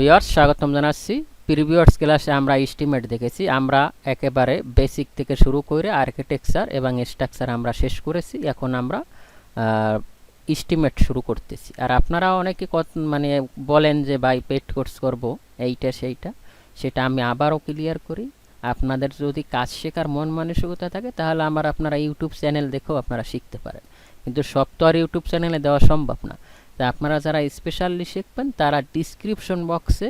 Viewers স্বাগতম জানাচ্ছি। Previous ক্লাসে আমরা এস্টিমেট দেখেছি। আমরা একেবারে বেসিক থেকে শুরু করে আর্কিটেকচার এবং স্ট্রাকচার আমরা শেষ করেছি। এখন আমরা এস্টিমেট শুরু করতেছি। আর আপনারা অনেকে মানে বলেন যে ভাই পেড কোর্স করব এইটা সেইটা, সেটা আমি আবারও ক্লিয়ার করি। আপনাদের যদি কাজ শেখার মন মানসিকতা থাকে তাহলে আপনারা ইউটিউব চ্যানেল দেখেও আপনারা শিখতে পারেন, কিন্তু সব তো আর ইউটিউব চ্যানেলে দেওয়া সম্ভব না। তা আপনারা যারা স্পেশালি শিখবেন তারা ডিসক্রিপশন বক্সে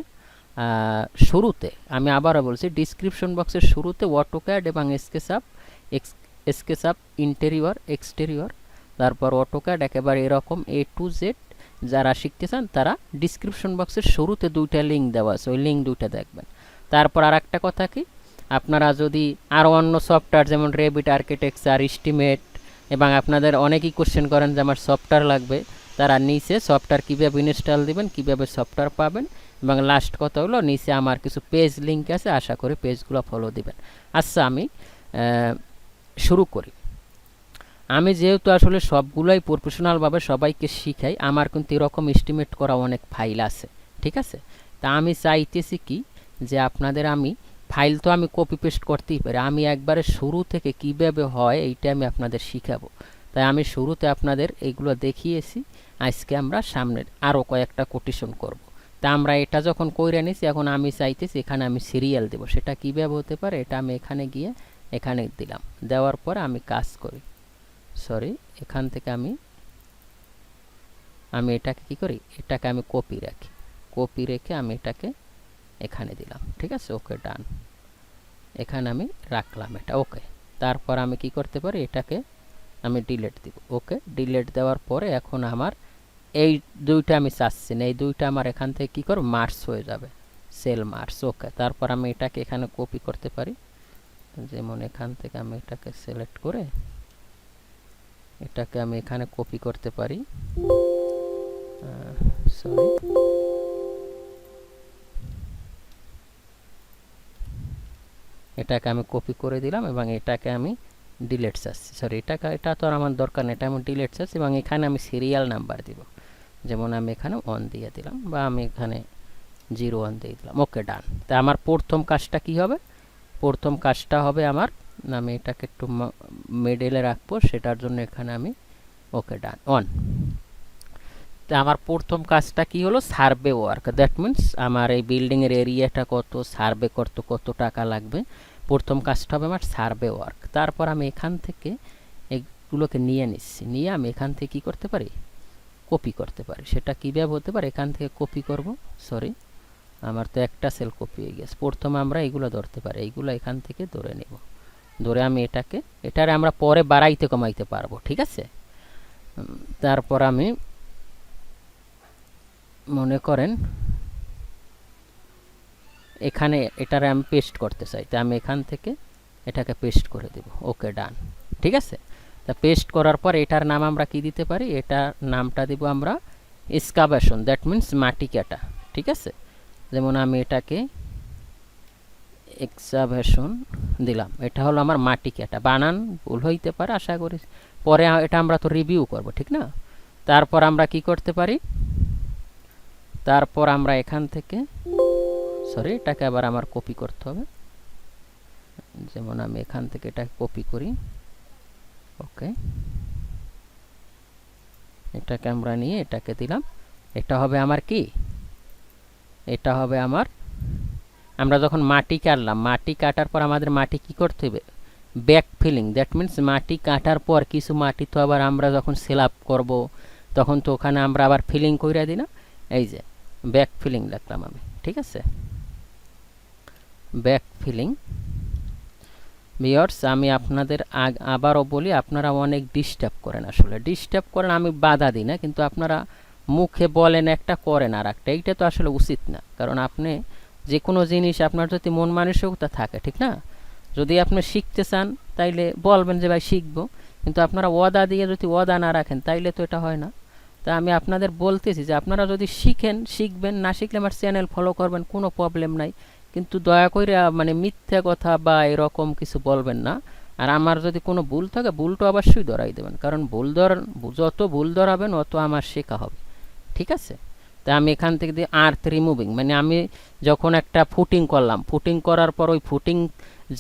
শুরুতে, আমি আবারও বলছি, ডিসক্রিপশন বক্সের শুরুতে অটোক্যাড এবং স্কেচআপ ইন্টেরিয়র এক্সটেরিয়র, তারপর অটোক্যাড একেবারে এরকম A to Z যারা শিখতে চান তারা ডিসক্রিপশন বক্সের শুরুতে দুইটা লিঙ্ক দেওয়া আছে, ওই লিঙ্ক দুইটা দেখবেন। তারপর আর একটা কথা কি, আপনারা যদি আরও অন্য সফটওয়্যার যেমন রেভিট, আর্কিটেকচার, এস্টিমেট এবং আপনাদের অনেকেই কোশ্চেন করেন যে আমার সফটওয়্যার লাগবে, তারা নিচে সফটওয়্যার কীভাবে ইনস্টল দিবেন, কীভাবে সফটওয়্যার পাবেন, এবং লাস্ট কথা হলো নিচে আমার কিছু পেজ লিঙ্ক আছে, আশা করি পেজগুলো ফলো দিবেন। আচ্ছা, আমি শুরু করি। আমি যেহেতু আসলে সবগুলোই প্রফেশনালভাবে সবাইকে শিখাই, আমার কিন্তু এরকম এস্টিমেট করা অনেক ফাইল আছে, ঠিক আছে? তা আমি চাইতেছি কি যে আপনাদের আমি ফাইল তো আমি কপি পেস্ট করতেই পারি, আমি একবারে শুরু থেকে কিভাবে হয় এইটা আমি আপনাদের শিখাবো। তাই আমি শুরুতে আপনাদের এইগুলো দেখিয়েছি। আজকে আমরা সামনের আরও কয়েকটা কোটেশন করব। তা আমরা এটা যখন কইরা নিছি, এখন আমি চাইতেছি এখানে আমি সিরিয়াল দেব। সেটা কীভাবে হতে পারে, এটা আমি এখানে গিয়ে এখানে দিলাম, দেওয়ার পর আমি কাজ করি। সরি, এখান থেকে আমি এটাকে কি করি, এটাকে আমি কপি রাখি, কপি রেখে আমি এটাকে এখানে দিলাম, ঠিক আছে? ওকে, ডান। এখানে আমি রাখলাম এটা, ওকে। তারপর আমি কি করতে পারি, এটাকে আমি ডিলিট দিব, ওকে। ডিলিট দেওয়ার পরে এখন আমার এই দুইটা আমি চাচ্ছি না, এই দুইটা আমার এখান থেকে কি করব, মার্কস হয়ে যাবে, সেল মার্কস, ওকে। তারপর আমি এটাকে এখানে কপি করতে পারি, যেমন এখান থেকে আমি এটাকে সিলেক্ট করে এটাকে আমি এখানে কপি করতে পারি। সরি, এটাকে আমি কপি করে দিলাম এবং এটাকে আমি ডিলিট চাচ্ছি, সরি এটা তো আর আমার দরকার নেই, এটা আমি ডিলিট চাচ্ছি। এবং এখানে আমি সিরিয়াল নাম্বার দিব, যেমন আমি এখানে 1 দিয়ে দিলাম, বা আমি এখানে 01 দিয়ে দিলাম, ওকে, ডান। তা আমার প্রথম কাজটা কি হবে, প্রথম কাজটা হবে আমার, আমি এটাকে একটু মিডলে রাখবো, সেটার জন্য এখানে আমি ওকে, ডান, 1। তা আমার প্রথম কাজটা কি হলো, সার্ভে ওয়ার্ক। দ্যাট মিন্স আমার এই বিল্ডিংয়ের এরিয়াটা কত, সার্ভে করতে কত টাকা লাগবে, প্রথম কাজটা হবে আমার সার্ভে ওয়ার্ক। তারপর আমি এখান থেকে এগুলোকে নিয়ে নিচ্ছি, নিয়ে আমি এখান থেকে কী করতে পারি, কপি করতে পারি। সেটা কীভাবে হতে পারে, এখান থেকে কপি করব, সরি আমার তো একটা সেল কপি হয়ে গেছে। প্রথমে আমরা এইগুলো ধরতে পারি, এইগুলো এখান থেকে ধরে নেব, ধরে আমি এটারে আমরা পরে বাড়াইতে কমাইতে পারবো, ঠিক আছে? তারপর আমি মনে করেন এখানে এটারে আমি পেস্ট করতে চাই, তা আমি এখান থেকে এটাকে পেস্ট করে দেব, ওকে, ডান, ঠিক আছে? তা পেস্ট করার পর এটার নাম আমরা কি দিতে পারি, এটার নামটা দিব আমরা এক্সকাভেশন, দ্যাট মিন্স মাটি কাটা, ঠিক আছে? যেমন আমি এটাকে এক্সকাভেশন দিলাম, এটা হলো আমার মাটি কাটা। বানান ভুল হইতে পারে, আশা করি পরে এটা আমরা তো রিভিউ করব, ঠিক না? তারপর আমরা কি করতে পারি, তারপর আমরা এখান থেকে, সরি এটাকে আবার আমার কপি করতে হবে, যেমন আমি এখান থেকে এটা কপি করি, ওকে। এটাকে আমরা নিয়ে এটাকে দিলাম, এটা হবে আমার কি, এটা হবে আমার, আমরা যখন মাটি কাটলাম, মাটি কাটার পর আমাদের মাটি কি করতে হবে, ব্যাক ফিলিং, দ্যাট মিন্স মাটি কাটার পর কিছু মাটি তো আবার আমরা যখন সেল আপ করবো তখন তো ওখানে আমরা আবার ফিলিং করে দিই না, এই যে ব্যাক ফিলিং লিখলাম আমি, ঠিক আছে? Back feeling. ভিউয়ার্স, আমি আপনাদের আবারও বলি, আপনারা অনেক ডিস্টার্ব করেন, আসলে ডিস্টার্ব করেন, আমি বাধা দিই না, কিন্তু আপনারা মুখে বলেন একটা, করেন আর একটা, এইটা তো আসলে উচিত না। কারণ আপনি যে কোনো জিনিস আপনার যদি মন মানসিকতা থাকে, ঠিক না, যদি আপনি শিখতে চান তাইলে বলবেন যে ভাই শিখবো, কিন্তু আপনারা ওয়াদা দিয়ে যদি ওয়াদা না রাখেন তাইলে তো এটা হয় না। তা আমি আপনাদের বলতেছি যে আপনারা যদি শিখেন, শিখবেন, না শিখলে আমার চ্যানেল ফলো করবেন, কোনো প্রবলেম নাই, কিন্তু দয়া করে মানে মিথ্যা কথা বা এরকম কিছু বলবেন না। আর আমার যদি কোনো ভুল থাকে, ভুলটা অবশ্যই ধরাই দেবেন, কারণ যত ভুল ধরাবেন অত আমার শেখা হবে, ঠিক আছে? তা আমি এখান থেকে দিই আর্থ রিমুভিং, মানে আমি যখন একটা ফুটিং করলাম, ফুটিং করার পর ওই ফুটিং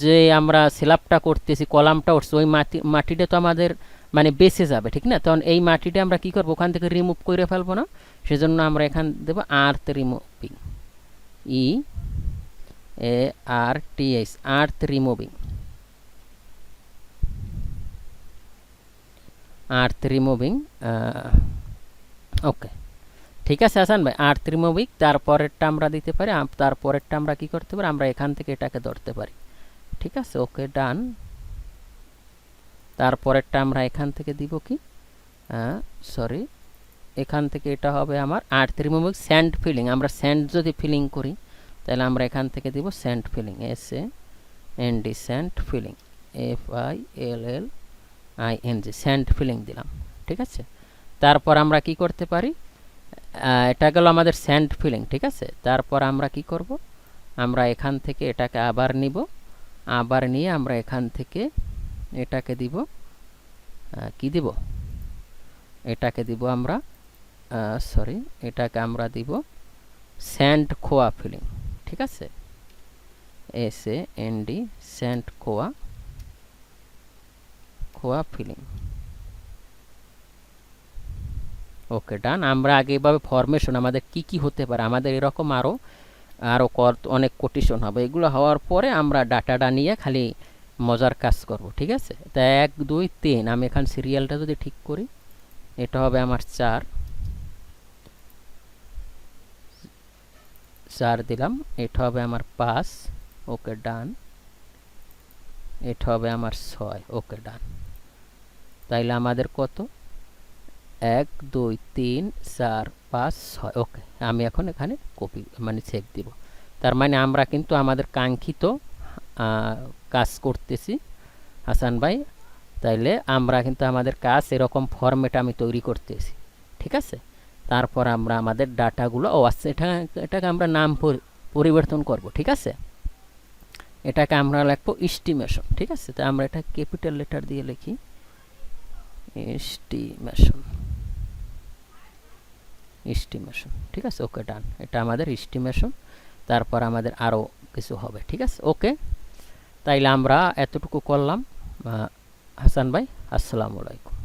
যে আমরা স্ল্যাবটা করতেছি, কলামটা উঠছে, ওই মাটিটা তো আমাদের মানে বেঁচে যাবে, ঠিক না? তখন এই মাটিটা আমরা কি করবো, ওখান থেকে রিমুভ করে ফেলবো না, সেজন্য আমরা এখান দেবো আর্থ রিমুভিং, EARTH, আর্থ রিমুভিং, আর্থ রিমুভিং। ওকে, ঠিক আছে হাসান ভাই, আর্থ রিমুভিং। তারপরেরটা আমরা দিতে পারি, তারপরেরটা আমরা কি করতে পারি, আমরা এখান থেকে এটাকে ধরতে পারি, ঠিক আছে? ওকে, ডান। তারপরেরটা আমরা এখান থেকে দিব কি, সরি, এখান থেকে এটা হবে আমার আর্থ রিমুভিং স্যান্ড ফিলিং। আমরা স্যান্ড যদি ফিলিং করি তাহলে আমরা এখান থেকে দিব sand filling, SAND, sand filling, FILLING, sand filling দিলাম, ঠিক আছে? তারপর আমরা কি করতে পারি, এটা গেল আমাদের স্যান্ড ফিলিং, ঠিক আছে? তারপর আমরা কি করব, আমরা এখান থেকে এটাকে আবার নিব, আবার নিয়ে আমরা এখান থেকে এটাকে দিব, কি দিব, এটাকে দিব আমরা, সরি, এটাকে আমরা দিব স্যান্ড খোয়া ফিলিং, ঠিক আছে? SAND, স্যান্ড খোয়া ফিলিং। ওকে, ডান। আমরা আগে এভাবে ফরমেশন আমাদের কি কি হতে পারে, আমাদের এরকম আরও আরও অনেক কোটেশন হবে, এগুলো হওয়ার পরে আমরা ডাটাটা নিয়ে খালি মজার কাজ করব, ঠিক আছে? তা 1 2 3, আমি এখান সিরিয়ালটা যদি ঠিক করি, এটা হবে আমার 4 দিলাম, এটা হবে আমার 5, ওকে ডান, এটা হবে আমার 6, ওকে ডান। তাইলে আমাদের কত, 1 2 3 4 5 6, ওকে। আমি এখন এখানে কপি মানে চেক দিব, তার মানে আমরা কিন্তু আমাদের কাঙ্ক্ষিত কাজ করতেছি হাসান ভাই। তাইলে আমরা কিন্তু আমাদের কাজ এরকম ফরম্যাট আমি তৈরি করতেছি, ঠিক আছে? তারপর আমরা আমাদের ডাটাগুলো, আচ্ছা, এটাকে আমরা নাম পরিবর্তন করব, ঠিক আছে? এটাকে আমরা লিখবো এস্টিমেশন, ঠিক আছে? তো আমরা এটা ক্যাপিটাল লেটার দিয়ে লিখি, এস্টিমেশন, ঠিক আছে? ওকে, ডান। এটা আমাদের এস্টিমেশন, তারপর আমাদের আরও কিছু হবে, ঠিক আছে? ওকে, তাইলে আমরা এতটুকু করলাম হাসান ভাই। আসসালামু আলাইকুম।